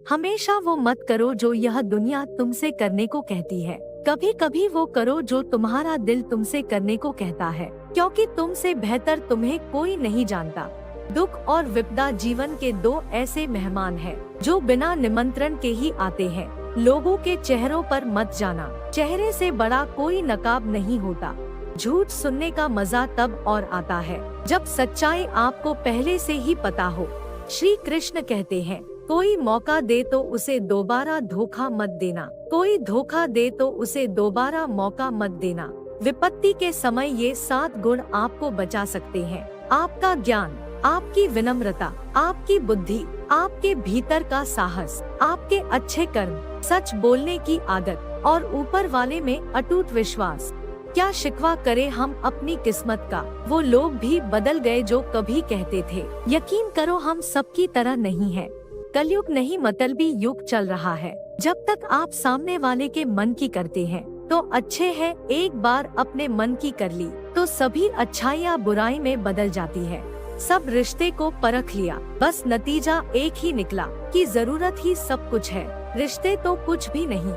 हमेशा वो मत करो जो यह दुनिया तुमसे करने को कहती है। कभी कभी वो करो जो तुम्हारा दिल तुमसे करने को कहता है, क्योंकि तुमसे बेहतर तुम्हें कोई नहीं जानता। दुख और विपदा जीवन के दो ऐसे मेहमान हैं, जो बिना निमंत्रण के ही आते हैं। लोगों के चेहरों पर मत जाना, चेहरे से बड़ा कोई नकाब नहीं होता। झूठ सुनने का मजा तब और आता है जब सच्चाई आपको पहले से ही पता हो। श्री कृष्ण कहते हैं, कोई मौका दे तो उसे दोबारा धोखा मत देना, कोई धोखा दे तो उसे दोबारा मौका मत देना। विपत्ति के समय ये 7 गुण आपको बचा सकते हैं। आपका ज्ञान, आपकी विनम्रता, आपकी बुद्धि, आपके भीतर का साहस, आपके अच्छे कर्म, सच बोलने की आदत और ऊपर वाले में अटूट विश्वास। क्या शिकवा करे हम अपनी किस्मत का, वो लोग भी बदल गए जो कभी कहते थे यकीन करो हम सबकी तरह नहीं है। कलयुग नहीं मतलबी युग चल रहा है। जब तक आप सामने वाले के मन की करते हैं तो अच्छे है, एक बार अपने मन की कर ली तो सभी अच्छाइयाँ बुराई में बदल जाती है। सब रिश्ते को परख लिया, बस नतीजा एक ही निकला कि जरूरत ही सब कुछ है, रिश्ते तो कुछ भी नहीं।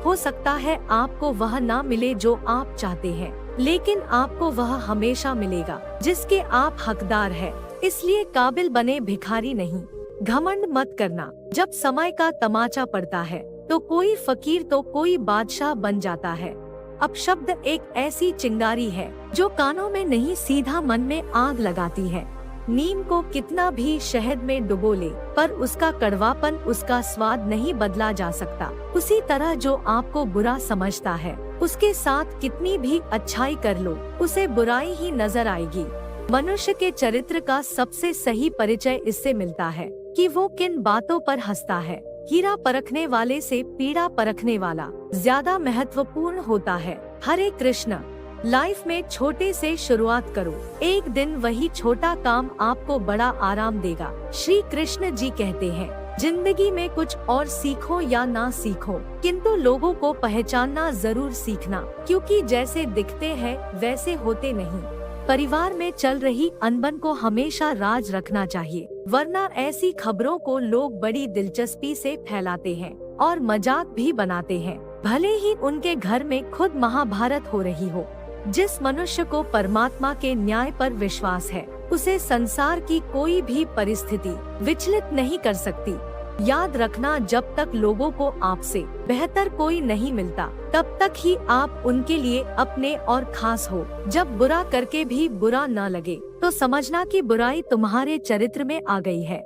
हो सकता है आपको वह ना मिले जो आप चाहते हैं, लेकिन आपको वह हमेशा मिलेगा जिसके आप हकदार है। इसलिए काबिल बने, भिखारी नहीं। घमंड मत करना। जब समय का तमाचा पड़ता है तो कोई फकीर तो कोई बादशाह बन जाता है। अपशब्द एक ऐसी चिंगारी है जो कानों में नहीं सीधा मन में आग लगाती है। नीम को कितना भी शहद में डुबो ले, पर उसका कड़वापन, उसका स्वाद नहीं बदला जा सकता। उसी तरह जो आपको बुरा समझता है, उसके साथ कितनी भी अच्छाई कर लो, उसे बुराई ही नजर आएगी। मनुष्य के चरित्र का सबसे सही परिचय इससे मिलता है कि वो किन बातों पर हंसता है। हीरा परखने वाले से पीड़ा परखने वाला ज्यादा महत्वपूर्ण होता है। हरे कृष्ण। लाइफ में छोटे से शुरुआत करो, एक दिन वही छोटा काम आपको बड़ा आराम देगा। श्री कृष्ण जी कहते हैं, जिंदगी में कुछ और सीखो या ना सीखो, किंतु लोगों को पहचानना जरूर सीखना, क्योंकि जैसे दिखते हैं वैसे होते नहीं। परिवार में चल रही अनबन को हमेशा राज रखना चाहिए, वरना ऐसी खबरों को लोग बड़ी दिलचस्पी से फैलाते हैं और मजाक भी बनाते हैं, भले ही उनके घर में खुद महाभारत हो रही हो। जिस मनुष्य को परमात्मा के न्याय पर विश्वास है, उसे संसार की कोई भी परिस्थिति विचलित नहीं कर सकती। याद रखना, जब तक लोगों को आपसे बेहतर कोई नहीं मिलता, तब तक ही आप उनके लिए अपने और खास हो। जब बुरा करके भी बुरा न लगे, तो समझना कि बुराई तुम्हारे चरित्र में आ गई है।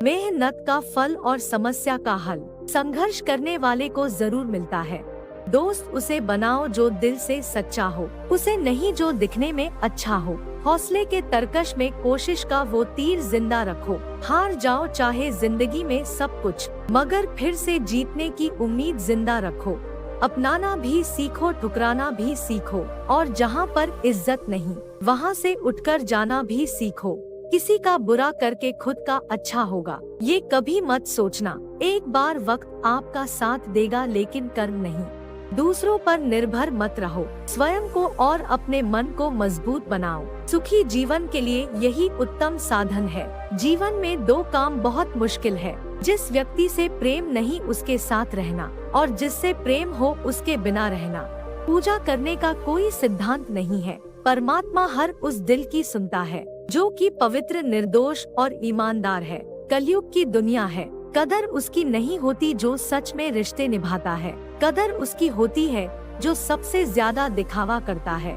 मेहनत का फल और समस्या का हल संघर्ष करने वाले को जरूर मिलता है। दोस्त उसे बनाओ जो दिल से सच्चा हो, उसे नहीं जो दिखने में अच्छा हो। हौसले के तरकश में कोशिश का वो तीर जिंदा रखो। हार जाओ चाहे जिंदगी में सब कुछ, मगर फिर से जीतने की उम्मीद जिंदा रखो। अपनाना भी सीखो, ठुकराना भी सीखो, और जहाँ पर इज्जत नहीं, वहाँ से उठकर जाना भी सीखो। किसी का बुरा करके खुद का अच्छा होगा, ये कभी मत सोचना। एक बार वक्त आपका साथ देगा, लेकिन कर्म नहीं। दूसरों पर निर्भर मत रहो, स्वयं को और अपने मन को मजबूत बनाओ। सुखी जीवन के लिए यही उत्तम साधन है। जीवन में 2 काम बहुत मुश्किल है, जिस व्यक्ति से प्रेम नहीं उसके साथ रहना, और जिससे प्रेम हो उसके बिना रहना। पूजा करने का कोई सिद्धांत नहीं है, परमात्मा हर उस दिल की सुनता है जो कि पवित्र, निर्दोष और ईमानदार है। कलयुग की दुनिया है, कदर उसकी नहीं होती जो सच में रिश्ते निभाता है। कदर उसकी होती है जो सबसे ज्यादा दिखावा करता है।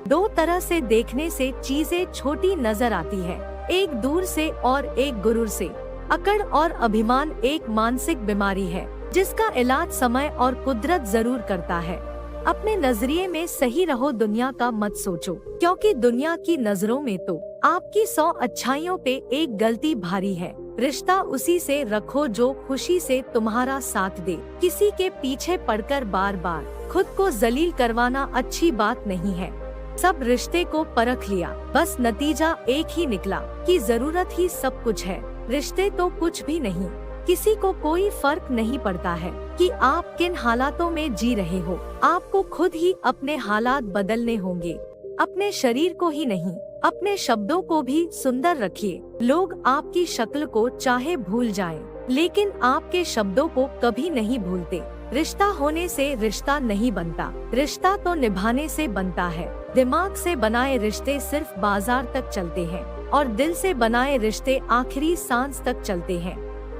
2 तरह से देखने से चीजें छोटी नजर आती है, एक दूर से और एक गुरूर से। अकड़ और अभिमान एक मानसिक बीमारी है, जिसका इलाज समय और कुदरत जरूर करता है। अपने नजरिए में सही रहो, दुनिया का मत सोचो, क्योंकि दुनिया की नजरों में तो आपकी 100 अच्छाइयों पे एक गलती भारी है। रिश्ता उसी से रखो जो खुशी से तुम्हारा साथ दे। किसी के पीछे पड़कर बार बार खुद को जलील करवाना अच्छी बात नहीं है। सब रिश्ते को परख लिया, बस नतीजा एक ही निकला कि जरूरत ही सब कुछ है, रिश्ते तो कुछ भी नहीं। किसी को कोई फर्क नहीं पड़ता है कि आप किन हालातों में जी रहे हो। आपको खुद ही अपने हालात बदलने होंगे। अपने शरीर को ही नहीं, अपने शब्दों को भी सुंदर रखिए। लोग आपकी शक्ल को चाहे भूल जाएं, लेकिन आपके शब्दों को कभी नहीं भूलते। रिश्ता होने से रिश्ता नहीं बनता, रिश्ता तो निभाने से बनता है। दिमाग से बनाए रिश्ते सिर्फ बाजार तक चलते हैं और दिल से बनाए रिश्ते आखिरी सांस तक चलते हैं।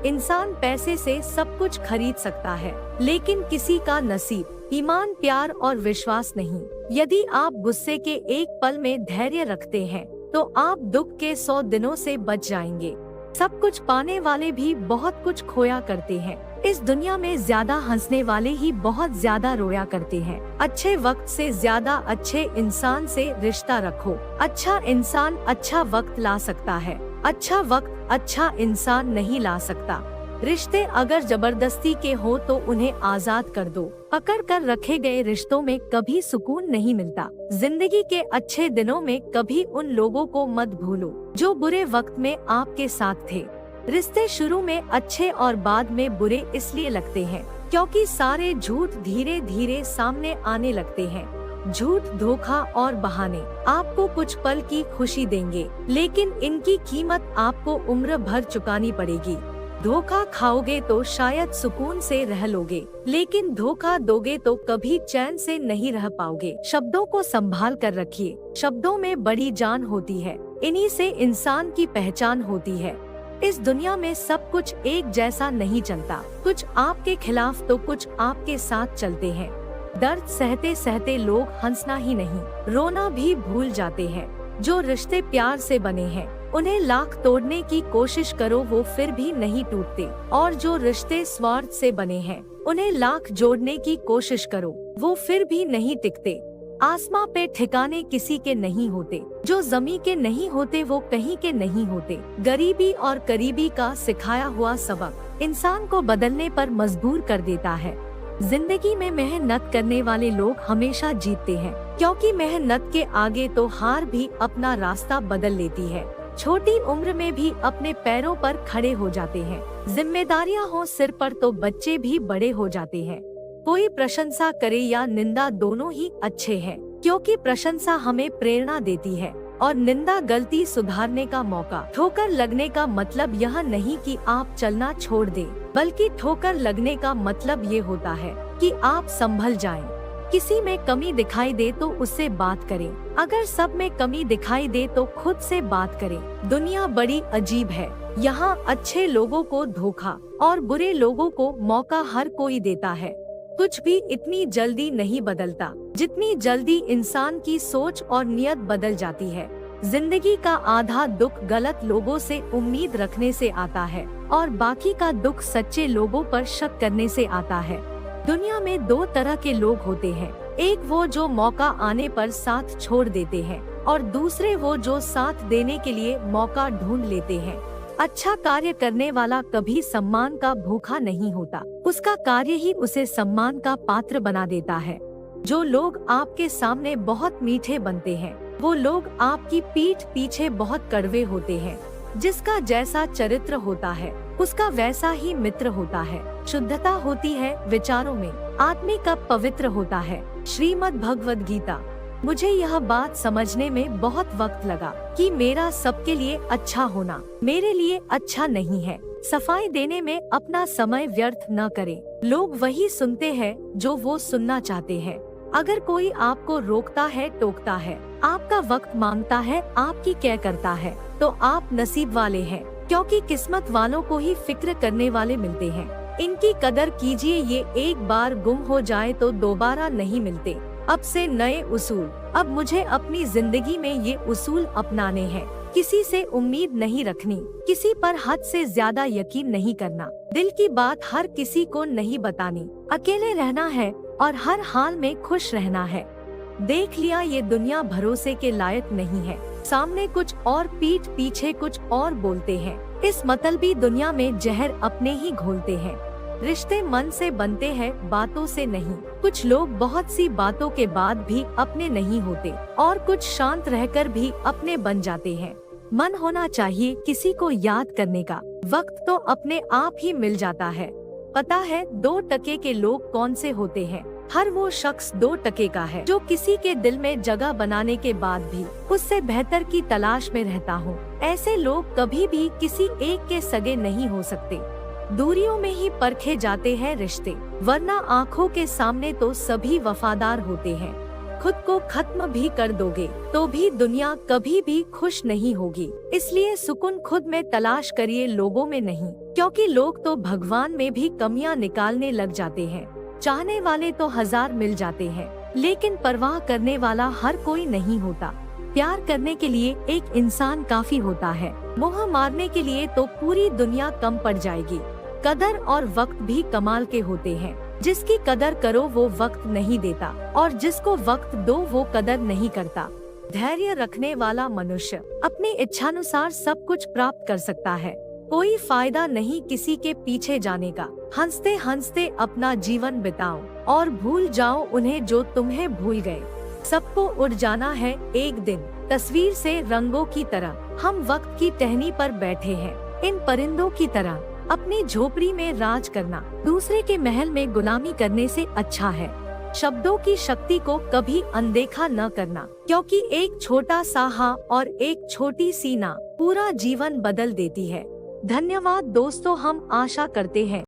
इंसान पैसे से सब कुछ खरीद सकता है, लेकिन किसी का नसीब, ईमान, प्यार और विश्वास नहीं। यदि आप गुस्से के एक पल में धैर्य रखते हैं, तो आप दुख के 100 दिनों से बच जाएंगे। सब कुछ पाने वाले भी बहुत कुछ खोया करते हैं। इस दुनिया में ज्यादा हंसने वाले ही बहुत ज्यादा रोया करते हैं। अच्छे वक्त से ज्यादा अच्छे इंसान से रिश्ता रखो। अच्छा इंसान अच्छा वक्त ला सकता है, अच्छा वक्त अच्छा इंसान नहीं ला सकता। रिश्ते अगर जबरदस्ती के हो तो उन्हें आजाद कर दो। पकड़ कर रखे गए रिश्तों में कभी सुकून नहीं मिलता। जिंदगी के अच्छे दिनों में कभी उन लोगों को मत भूलो जो बुरे वक्त में आपके साथ थे। रिश्ते शुरू में अच्छे और बाद में बुरे इसलिए लगते हैं क्योंकि सारे झूठ धीरे धीरे सामने आने लगते हैं। झूठ, धोखा और बहाने आपको कुछ पल की खुशी देंगे, लेकिन इनकी कीमत आपको उम्र भर चुकानी पड़ेगी। धोखा खाओगे तो शायद सुकून से रह लोगे, लेकिन धोखा दोगे तो कभी चैन से नहीं रह पाओगे। शब्दों को संभाल कर रखिए। शब्दों में बड़ी जान होती है, इन्हीं से इंसान की पहचान होती है। इस दुनिया में सब कुछ एक जैसा नहीं चलता, कुछ आपके खिलाफ तो कुछ आपके साथ चलते हैं। दर्द सहते सहते लोग हंसना ही नहीं, रोना भी भूल जाते हैं। जो रिश्ते प्यार से बने हैं, उन्हें लाख तोड़ने की कोशिश करो वो फिर भी नहीं टूटते, और जो रिश्ते स्वार्थ से बने हैं, उन्हें लाख जोड़ने की कोशिश करो वो फिर भी नहीं टिकते। आसमां पे ठिकाने किसी के नहीं होते, जो जमी के नहीं होते वो कहीं के नहीं होते। गरीबी और करीबी का सिखाया हुआ सबक इंसान को बदलने पर मजबूर कर देता है। जिंदगी में मेहनत करने वाले लोग हमेशा जीतते हैं, क्योंकि मेहनत के आगे तो हार भी अपना रास्ता बदल लेती है। छोटी उम्र में भी अपने पैरों पर खड़े हो जाते हैं। जिम्मेदारियां हो सिर पर तो बच्चे भी बड़े हो जाते हैं। कोई प्रशंसा करे या निंदा दोनों ही अच्छे हैं, क्योंकि प्रशंसा हमें प्रेरणा देती है और निंदा गलती सुधारने का मौका। ठोकर लगने का मतलब यह नहीं कि आप चलना छोड़ दें, बल्कि ठोकर लगने का मतलब ये होता है कि आप संभल जाएं। किसी में कमी दिखाई दे तो उससे बात करें, अगर सब में कमी दिखाई दे तो खुद से बात करें। दुनिया बड़ी अजीब है, यहाँ अच्छे लोगों को धोखा और बुरे लोगों को मौका हर कोई देता है। कुछ भी इतनी जल्दी नहीं बदलता जितनी जल्दी इंसान की सोच और नियत बदल जाती है। जिंदगी का आधा दुख गलत लोगों से उम्मीद रखने से आता है और बाकी का दुख सच्चे लोगों पर शक करने से आता है। दुनिया में दो तरह के लोग होते हैं, एक वो जो मौका आने पर साथ छोड़ देते हैं और दूसरे वो जो साथ देने के लिए मौका ढूंढ लेते हैं। अच्छा कार्य करने वाला कभी सम्मान का भूखा नहीं होता, उसका कार्य ही उसे सम्मान का पात्र बना देता है। जो लोग आपके सामने बहुत मीठे बनते हैं, वो लोग आपकी पीठ पीछे बहुत कड़वे होते हैं। जिसका जैसा चरित्र होता है, उसका वैसा ही मित्र होता है। शुद्धता होती है विचारों में, आत्मिक का पवित्र होता है। श्रीमद् भगवद गीता। मुझे यह बात समझने में बहुत वक्त लगा कि मेरा सबके लिए अच्छा होना मेरे लिए अच्छा नहीं है। सफाई देने में अपना समय व्यर्थ न करें। लोग वही सुनते हैं जो वो सुनना चाहते हैं। अगर कोई आपको रोकता है, टोकता है, आपका वक्त मांगता है, आपकी क्या करता है, तो आप नसीब वाले हैं, क्योंकि किस्मत वालों को ही फिक्र करने वाले मिलते हैं। इनकी कदर कीजिए, ये एक बार गुम हो जाए तो दोबारा नहीं मिलते। अब से नए उसूल। अब मुझे अपनी जिंदगी में ये उसूल अपनाने हैं। किसी से उम्मीद नहीं रखनी, किसी पर हद से ज्यादा यकीन नहीं करना, दिल की बात हर किसी को नहीं बतानी, अकेले रहना है और हर हाल में खुश रहना है। देख लिया, ये दुनिया भरोसे के लायक नहीं है। सामने कुछ और, पीठ पीछे कुछ और बोलते हैं। इस मतलबी दुनिया में जहर अपने ही घोलते हैं। रिश्ते मन से बनते हैं, बातों से नहीं। कुछ लोग बहुत सी बातों के बाद भी अपने नहीं होते और कुछ शांत रहकर भी अपने बन जाते हैं। मन होना चाहिए किसी को याद करने का, वक्त तो अपने आप ही मिल जाता है। पता है 2 टके के लोग कौन से होते हैं? हर वो शख्स 2 टके का है जो किसी के दिल में जगह बनाने के बाद भी उससे बेहतर की तलाश में रहता हो। ऐसे लोग कभी भी किसी एक के सगे नहीं हो सकते। दूरियों में ही परखे जाते हैं रिश्ते, वरना आँखों के सामने तो सभी वफादार होते हैं। खुद को खत्म भी कर दोगे तो भी दुनिया कभी भी खुश नहीं होगी। इसलिए सुकून खुद में तलाश करिए, लोगों में नहीं, क्योंकि लोग तो भगवान में भी कमियां निकालने लग जाते हैं। चाहने वाले तो 1000 मिल जाते हैं, लेकिन परवाह करने वाला हर कोई नहीं होता। प्यार करने के लिए एक इंसान काफी होता है, मोह मारने के लिए तो पूरी दुनिया कम पड़ जाएगी। कदर और वक्त भी कमाल के होते हैं। जिसकी कदर करो वो वक्त नहीं देता, और जिसको वक्त दो वो कदर नहीं करता। धैर्य रखने वाला मनुष्य अपनी इच्छानुसार सब कुछ प्राप्त कर सकता है। कोई फायदा नहीं किसी के पीछे जाने का। हंसते हंसते अपना जीवन बिताओ और भूल जाओ उन्हें जो तुम्हें भूल गए। सबको उड़ जाना है एक दिन, तस्वीर से रंगों की तरह। हम वक्त की टहनी पर बैठे हैं, इन परिंदों की तरह। अपनी झोपड़ी में राज करना दूसरे के महल में गुलामी करने से अच्छा है। शब्दों की शक्ति को कभी अनदेखा न करना, क्योंकि एक छोटा सा हाँ और एक छोटी सी ना पूरा जीवन बदल देती है। धन्यवाद दोस्तों, हम आशा करते हैं